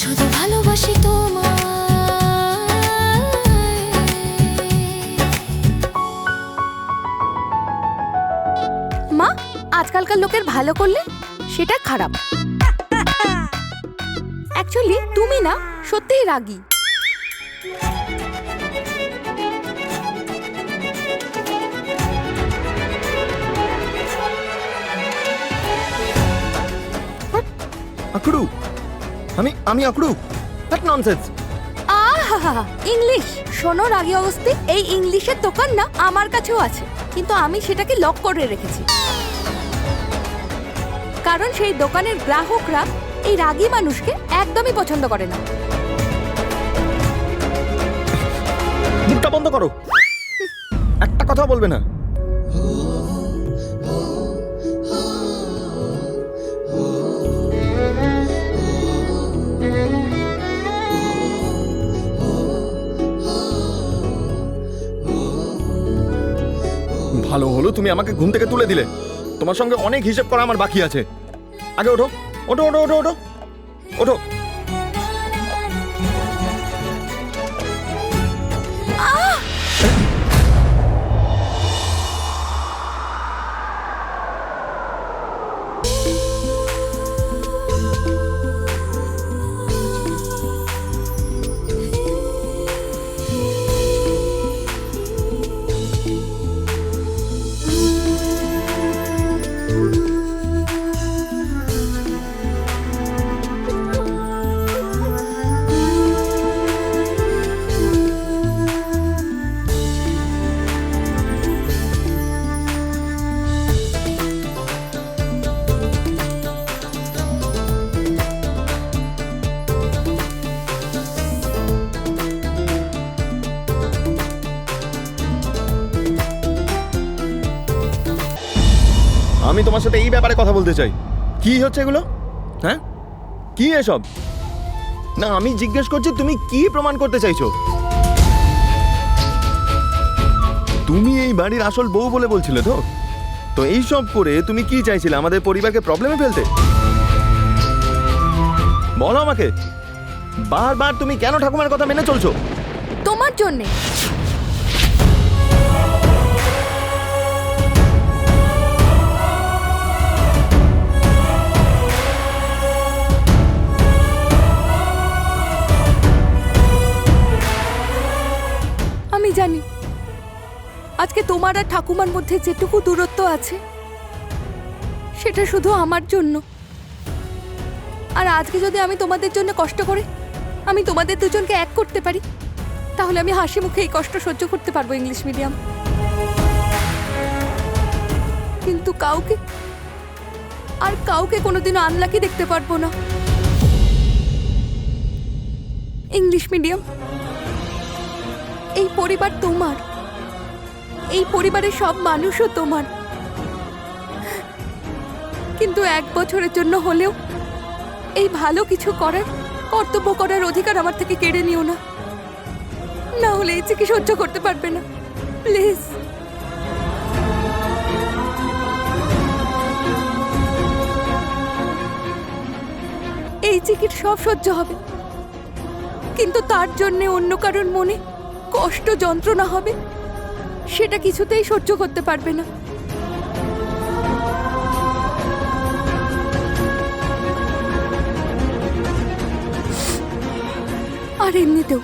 শুধু ভালোবাসি তোমায়। মা, আজকালকার লোকের ভালো করলে সেটা খারাপ। অ্যাকচুয়ালি তুমি না সত্যিই রাগী। আকুড়ু, আমি আকুড়ু, দ্যাট ননসেন্স। আহা, ইংলিশ শোনো রাগী অবস্থি, এই ইংলিশের দোকান না আমার কাছেও আছে, কিন্তু আমি সেটাকে লক করে রেখেছি। কারণ সেই দোকানের গ্রাহকরা এই রাগী মানুষকে একদমই পছন্দ করে না। মুখটা বন্ধ করো, একটা কথা বলবে না। ভালো হলো তুমি আমাকে ঘুম থেকে তুলে দিলে। তোমার সঙ্গে অনেক হিসেব করা আমার বাকি আছে। আগে ওঠো, ওঠো, ওঠো, ওঠো, ওঠো, ওঠো। আমি তোমার সাথে এই ব্যাপারে কথা বলতে চাই। কি হচ্ছে এগুলো? হ্যাঁ, কি এসব? না, আমি জিজ্ঞেস করছি তুমি কি প্রমাণ করতে চাইছো? তুমি এই বাড়ির আসল বউ বলে বলছিলে তো? তো এই সব করে তুমি কি চাইছিলে? আমাদের পরিবারকে প্রবলেমে ফেলতে? বলো আমাকে, বারবার তুমি কেন ঠাকুমার কথা মেনে চলছো? তোমার জন্যে। আমি জানি আজকে তোমার আর ঠাকুমার মধ্যে যেটুকু দূরত্ব আছে সেটা শুধু আমার জন্য। আর আজকে যদি আমি তোমাদের জন্য কষ্ট করে আমি তোমাদের দুজনকে এক করতে পারি, তাহলে আমি হাসি মুখে এই কষ্ট সহ্য করতে পারবো ইংলিশ মিডিয়াম। কিন্তু কাউকে কোনোদিনও আনলাকি দেখতে পারবো না। ইংলিশ মিডিয়াম, এই পরিবার তোমার, এই পরিবারের সব মানুষও তোমার, কিন্তু 1 বছরের জন্য হলেও এই ভালো কিছু করার, কর্তব্য করার অধিকার আমার থেকে কেড়ে নিও না। না হলে এই চিকি সহ্য করতে পারবে না, প্লিজ। এই চিকির সব সহ্য হবে, কিন্তু তার জন্য অন্য কারোর মনে কষ্ট যন্ত্রণা হবে সেটা কিছুতেই সহ্য করতে পারবে না। আর এমনিতেও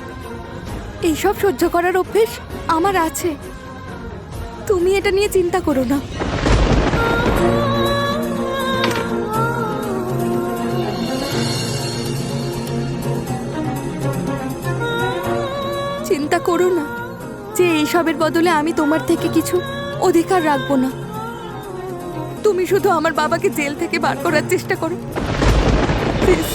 এইসব সহ্য করার অভ্যেস আমার আছে, তুমি এটা নিয়ে চিন্তা করো না। চিন্তা করো না যে এইসবের বদলে আমি তোমার থেকে কিছু অধিকার রাখবো না। তুমি শুধু আমার বাবাকে জেল থেকে বার করার চেষ্টা করো, প্লিজ।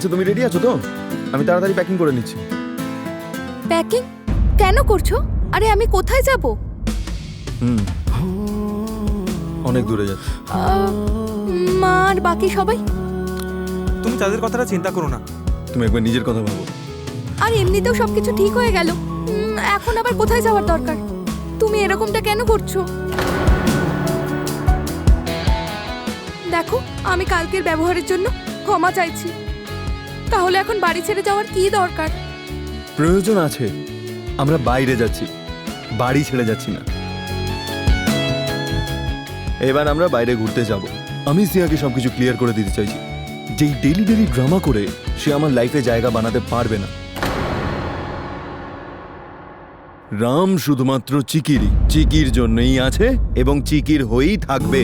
আচ্ছা তুমি রেডি আছো তো? আমি তাড়াতাড়ি প্যাকিং করে নিচ্ছি। প্যাকিং কেন করছো? আরে আমি কোথায় যাব? হুম, অনেক দূরে যাচ্ছি। মা আর বাকি সবাই? তুমি তাদের কথাটা চিন্তা করো না। তুমি একবার নিজের কথা ভাবো। আর এমনিতেও সবকিছু ঠিক হয়ে গেল, এখন আবার কোথায় যাওয়ার দরকার? তুমি এরকমটা কেন করছো? দেখো, আমি কালকের ব্যবহারের জন্য ক্ষমা চাইছি। তাহলে এখন বাড়ি ছেড়ে যাওয়ার কি দরকার? প্রয়োজন আছে, আমরা বাইরে যাচ্ছি, বাড়ি ছেড়ে যাচ্ছি না। এবার আমরা বাইরে ঘুরতে যাব। আমি সিয়াকে সবকিছু ক্লিয়ার করে দিতে চাইছি। যেই ডেলি ডেলি ড্রামা করে সে আমার লাইফে জায়গা বানাতে পারবে না। রাম শুধুমাত্র চিকির জন্যই আছে এবং চিকির হয়েই থাকবে।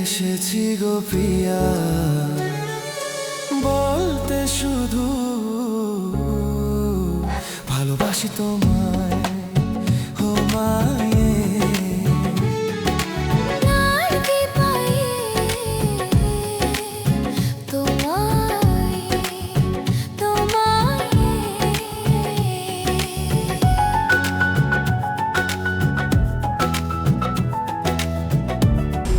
এসেছি গো প্রিয়া, বলতে শুধু ভালোবাসি তোমায়, ও মায়ে। নারকে পায়ে তোমায় তোমায়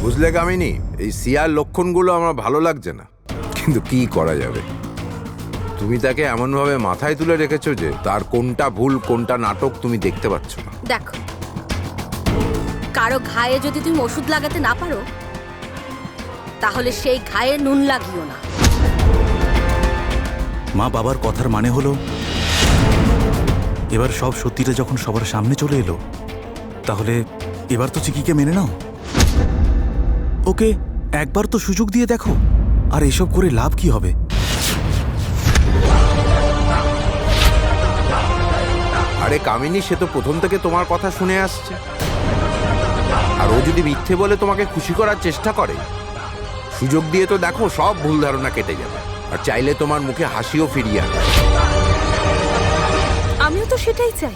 বুঝলে কামিনী, এই সিয়ার লক্ষণগুলো আমার ভালো লাগছে না, কিন্তু কি করা যাবে? তুমি তাকে এমনভাবে মাথায় তুলে রেখেছো যে তার কোনটা ভুল কোনটা নাটক তুমি দেখতে পাচ্ছ না। দেখো, কারো ঘায়ে যদি তুমি ওষুধ লাগাতে না পারো, তাহলে সেই ঘায়ে নুন লাগিও না। মা বাবার কথার মানে হলো এবার সব সত্যিটা যখন সবার সামনে চলে এলো, তাহলে এবার তো চিকিকে মেনে নাও। ওকে একবার তো সুযোগ দিয়ে দেখো, আর এসব করে লাভ কি হবে? আরে কামিনী, সে তো প্রথম থেকে তোমার কথা শুনে আসছে, আর ও যদি মিথ্যে বলে তোমাকে খুশি করার চেষ্টা করে, সুযোগ দিয়ে তো দেখো সব ভুল ধারণা কেটে যাবে, আর চাইলে তোমার মুখে হাসিও ফিরিয়ে আনবে। আমিও তো সেটাই চাই।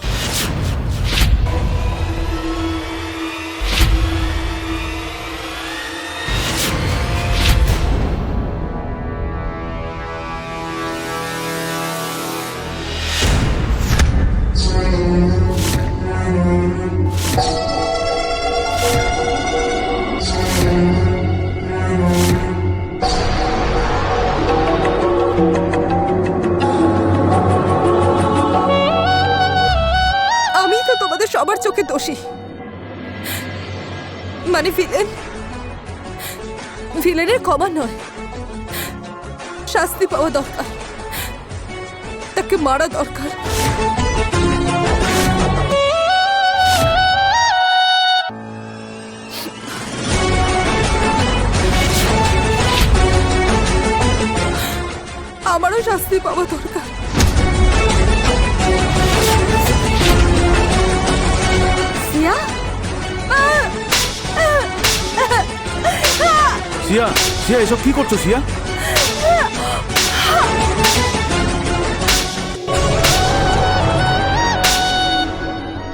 আমি তো তোমাদের সবার চোখে দোষী, মানে ভিলেনের ক্ষমা নয়, শাস্তি পাওয়া দরকার, তাকে মারা দরকার। আমারও শাস্তি পাওয়া দরকার। সিয়া, সিয়া, সিয়া এসব কি করছো সিয়া?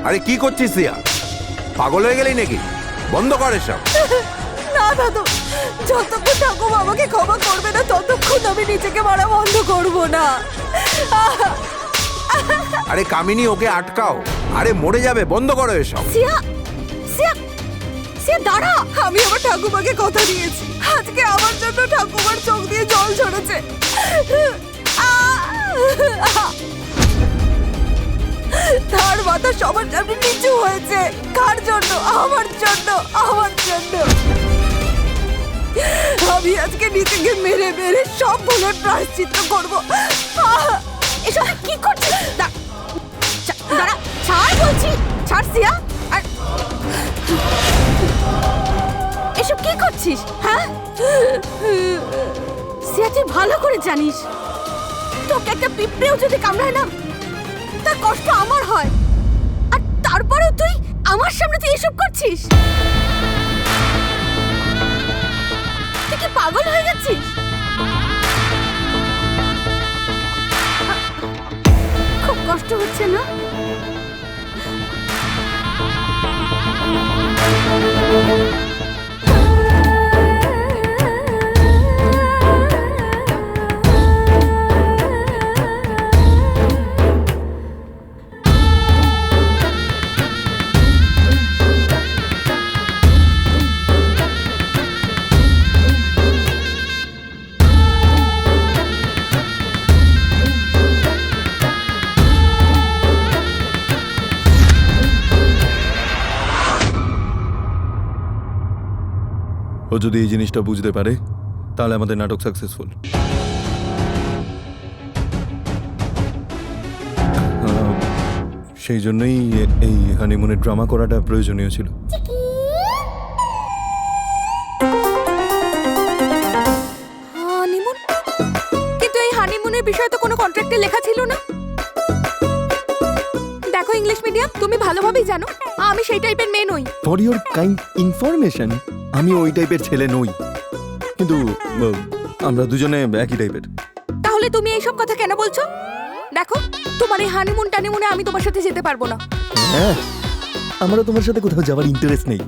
আরে কি করছিস সিয়া? পাগল হয়ে গেলি নাকি? বন্ধ কর এসব। না দাদু, যতক্ষণ ঠাকুমা আমাকে ক্ষমা করবে না ততক্ষণ আমি নিজেকে মারা বন্ধ করব না। আরে কামিনী, ওকে আটকাও। আরে মরে যাবে, বন্ধ করো এসব। সিয়া, সিয়া, সিয়া দাঁড়া। আমি আমার ঠাকুমাকে কথা দিয়েছি, আজকে আমার জন্য ঠাকুমার চোখ দিয়ে জল ঝরেছে। তার মাথা সবার সামনে নিচু হয়েছে। কার জন্য? আমার জন্য, আমার জন্য। আমি আজকে নিজেকে মেরে মেরে সব ভুলের প্রায়শ্চিত্ত করবো। এসব কি করছিস? দাঁড়া, ছাড় বলছি, ছাড় সিয়া। আর এসব কি করছিস? হ্যাঁ সিয়া, তুই ভালো করে জানিস তোকে একটা পিঁপড়েও যদি কামড়ায় না, তার কষ্ট আমার হয়, আর তারপরেও তুই আমার সামনে তুই এসব করছিস। তুই কি পাগল হয়ে গেছিস? খুব কষ্ট হচ্ছে না? ও যদি এই জিনিসটা বুঝতে পারে তাহলে আমাদের নাটক সাকসেসফুল। সেই জন্যই এই হানিমুনের ড্রামা করাটা প্রয়োজনীয় ছিল। হানিমুন? কিন্তু এই হানিমুনের বিষয়ে তো কোনো কন্ট্রাক্টে লেখা ছিল না। দেখো ইংলিশ মিডিয়াম, তুমি ভালোভাবেই জানো আমি সেই টাইপের মেয়ে নই। ফর ইউর কাইন্ড ইনফরমেশন, আমি ওই টাইপের ছেলে নই, কিন্তু আমরা দুজনে একই টাইপের। তাহলে তুমি এইসব কথা কেন বলছো? দেখো তোমার এই হানিমুন টানিমুনে আমি তোমার সাথে যেতে পারবো না। হ্যাঁ, আমারও তোমার সাথে কোথাও যাওয়ার ইন্টারেস্ট নেই।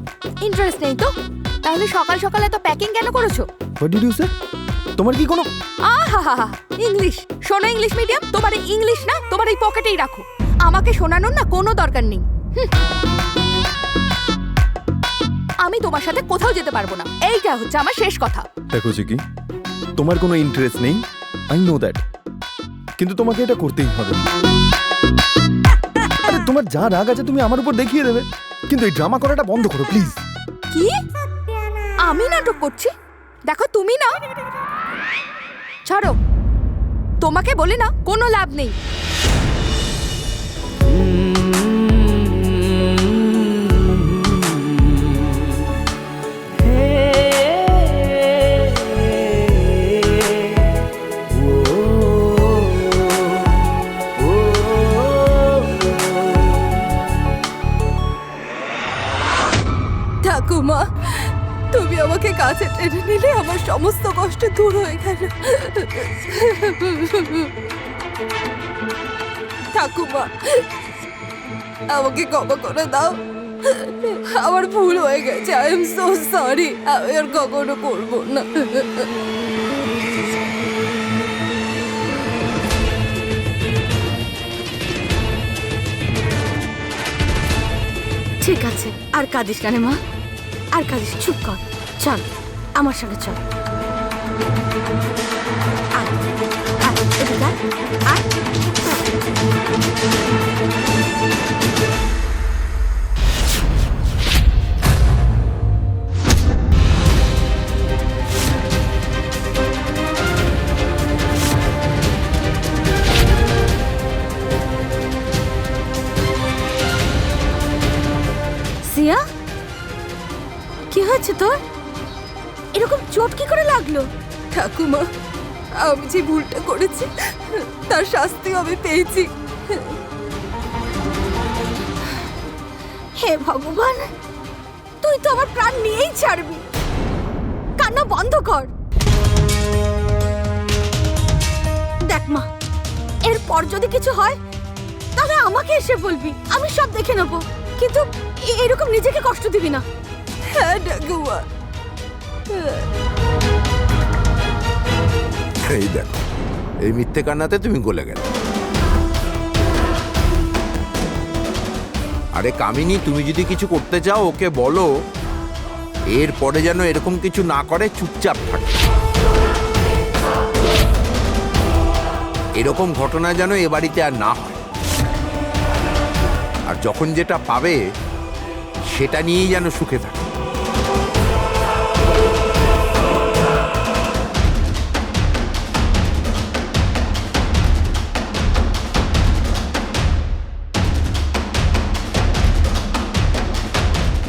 ইন্টারেস্ট নেই তো? তাহলে সকাল সকাল এত প্যাকিং কেন করেছো? হোয়াট ডিড ইউ সে? তোমার কি কোনো আহা, ইংলিশ শোনো ইংলিশ মিডিয়াম, তোমার এই ইংলিশ না তোমার এই পকেটেই রাখো, আমাকে শোনানোর না কোনো দরকার নেই। আমি তোমার সাথে কোথাও যেতে পারবো না, এইটা হচ্ছে আমার শেষ কথা। দেখো চিকি, তোমার কোনো ইন্টারেস্ট নেই, আই নো দ্যাট, কিন্তু তোমাকে এটা করতেই হবে। আরে তোমার যা রাগ আছে তুমি আমার উপর দেখিয়ে দেবে, কিন্তু এই ড্রামা করাটা বন্ধ করো প্লিজ। কি? আমি নাটক করছি? দেখো তুমি না, ছাড়ো, তোমাকে বলে না কোনো লাভ নেই। ঠাকুমা, তুমি আমাকে কাছে টেনে নিলে আমার সমস্ত কষ্ট দূর হয়ে গেল। ঠাকুমা, আমাকে ক্ষমা করে দাও, আমার ভুল হয়ে গেছে, আই এম সো সরি, আমি আর কখনো করবো না। ঠিক আছে, আর কাঁদিস না রে মা, আর কাঁদিস, চুপ কর, চল আমার সঙ্গে চল। আয়, আয়, এদিকে আয়, আয়। সিয়া, কি হয়েছে তোর? এরকম চোট কি করে লাগলো? ঠাকুমা, আমি যে ভুলটা করেছি তার শাস্তি আমি পেয়েছি। হে ভগবান, তুই তো আমার প্রাণ নিয়েই ছাড়বি। কান্না বন্ধ কর। দেখ মা, এরপর যদি কিছু হয় তাহলে আমাকে এসে বলবি, আমি সব দেখে নেব, কিন্তু এরকম নিজেকে কষ্ট দিবি না। হ্যাঁ ঠাকুমা। এই দেখো, এই মিথ্যে কান্নাতে তুমি গলে গেলে। আরে কামিনী, তুমি যদি কিছু করতে চাও ওকে বলো, এরপরে যেন এরকম কিছু না করে, চুপচাপ থাকে। এরকম ঘটনা যেন এ বাড়িতে আর না হয়, আর যখন যেটা পাবে সেটা নিয়েই যেন সুখে থাকে।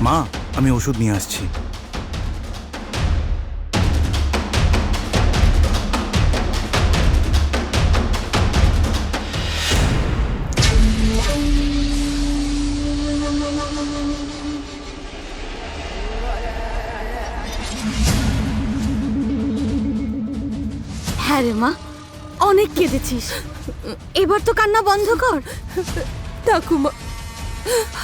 মা, আমি ওষুধ নিয়ে আসছি। হ্যাঁ রে মা, অনেক কেঁদেছিস, এবার তো কান্না বন্ধ কর। ঠাকুমা,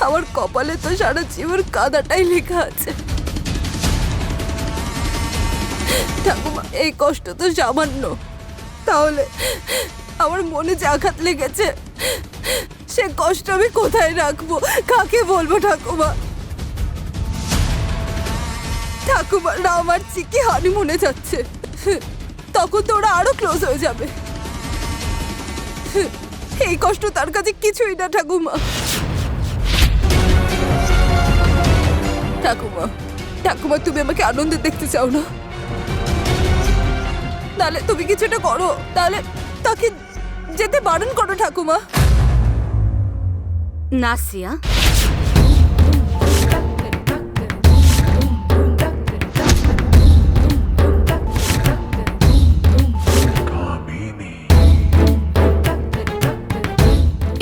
আমার কপালে তো সারা জীবন কাদাটাই লেখা আছে। ঠাকুমা, এই কষ্ট তো সামান্য, তাহলে আমার মনে যে আঘাত লেগেছে সে কষ্ট আমি কোথায় রাখবো, কাকে বলবো? ঠাকুমা, ঠাকুমা, রাম আর চিকি হানিমুনে যাচ্ছে, তখন তো ওরা আরো ক্লোজ হয়ে যাবে। এই কষ্ট তার কাছে কিছুই না ঠাকুমা। ঠাকুমা, ঠাকুমা তুমি আমাকে আনন্দে দেখতে চাও না? তাহলে তুমি কিছুটা করো, তাহলে তাকে যেতে বারণ করো ঠাকুমা। না সিয়া,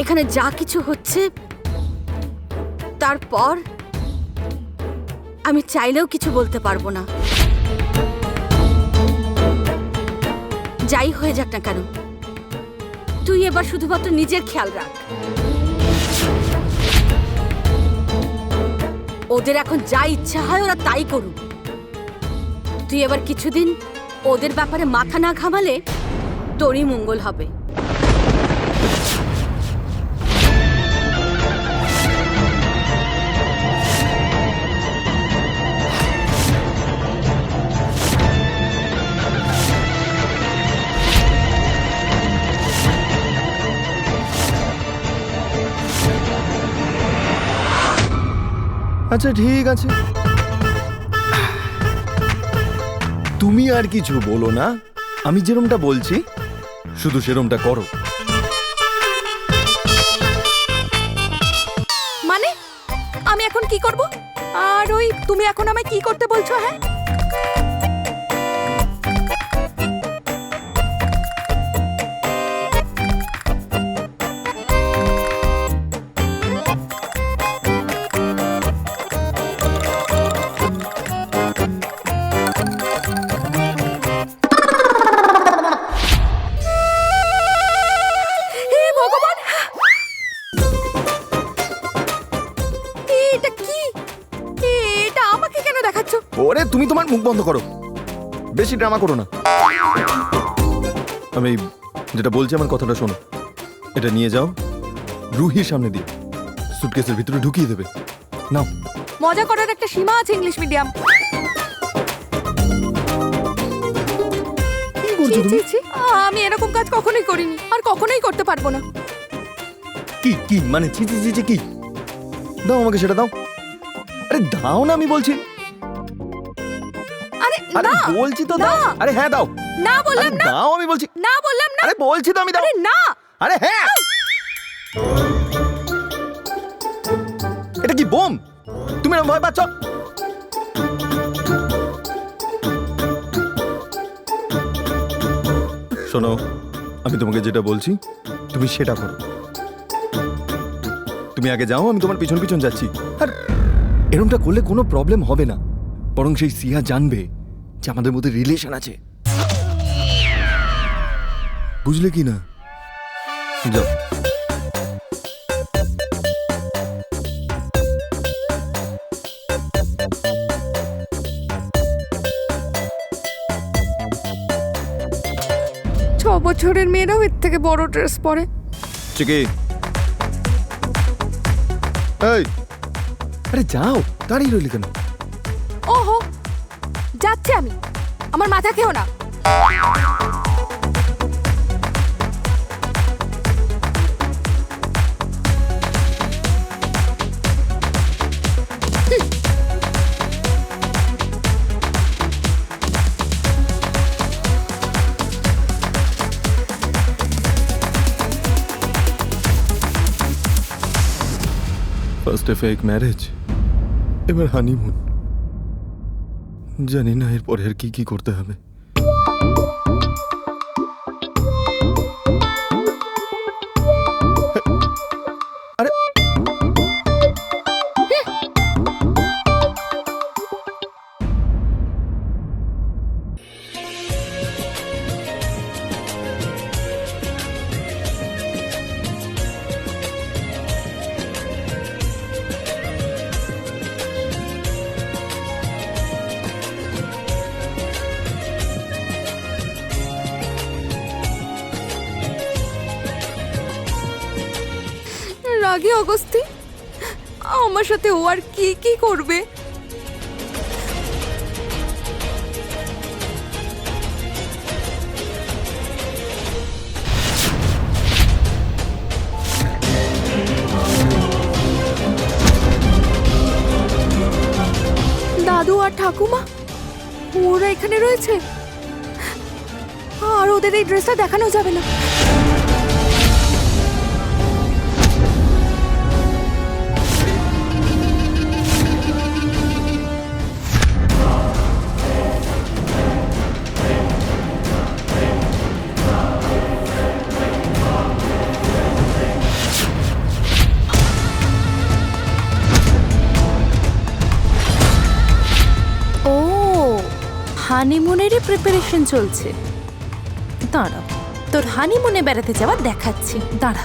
এখানে যা কিছু হচ্ছে তারপর আমি চাইলেও কিছু বলতে পারবো না। যাই হয়ে যাক না কেন, তুই এবার শুধুমাত্র নিজের খেয়াল রাখ। ওদের এখন যা ইচ্ছা হয় ওরা তাই করুক। তুই এবার কিছুদিন ওদের ব্যাপারে মাথা না ঘামালে তোরই মঙ্গল হবে। আচ্ছা ঠিক আছে, তুমি আর কিছু বলো না, আমি যেরমটা বলছি শুধু সেরমটা করো। মানে আমি এখন কি করব? আর ওই তুমি এখন আমায় কি করতে বলছো? হ্যাঁ, ওরে তুমি তোমার মুখ বন্ধ করো, বেশি ড্রামা করো না। আমি যেটা বলছি আমার কথাটা শোনো। এটা নিয়ে যাও, রুহির সামনে দিয়ে সুটকেসের ভিতরে ঢুকিয়ে দেবে। নাও। মজা করার একটা সীমা আছে ইংলিশ মিডিয়াম। কি করছো তুমি? আমি এরকম কাজ কখনোই করিনি আর কখনোই করতে পারবো না। কি কি মানে ছি ছি ছি কি? দাও আমাকে সেটা দাও। আরে দাও না, আমি বলছি। আরে আরে না, বলছি তো দাও। আরে হ্যাঁ দাও। না বললাম না। দাও, আমি বলছি। না বললাম না। আরে বলছি তো আমি দাও। আরে না। আরে হ্যাঁ। এটা কি বোম? তুমি এরকম ভয় পাচ্ছ? শোনো, আমি তোমাকে যেটা বলছি তুমি সেটা করো। তুমি আগে যাও, আমি তোমার পিছন পিছন যাচ্ছি। আর এরকমটা করলে কোনো প্রবলেম হবে না, বরং সেই সিয়া জানবে যে আমাদের মধ্যে রিলেশন আছে। বুঝলে কি না? যাও। ছ বছরের মেয়েরাও এর থেকে বড় ড্রেস পরে। চিকি, এই, আরে যাও, দাঁড়িয়ে রইলি কেন? ওহো, যাচ্ছি আমি। আমার মাথা খেও না। ফার্স্টে ফেক ম্যারেজ, এবার হানিমুন। জানি না এরপরে আর কি কি করতে হবে। আরে রাগী অগস্তি, আমার সাথে ও আর কি কি করবে? দাদু আর ঠাকুমা ওরা এখানে রয়েছে, আর ওদের এই ড্রেসটা দেখানো যাবে না। ও, হানিমুনেরই প্রিপারেশন চলছে। দাঁড়া, তোর হানিমুনে বেড়াতে যাওয়া দেখাচ্ছি, দাঁড়া।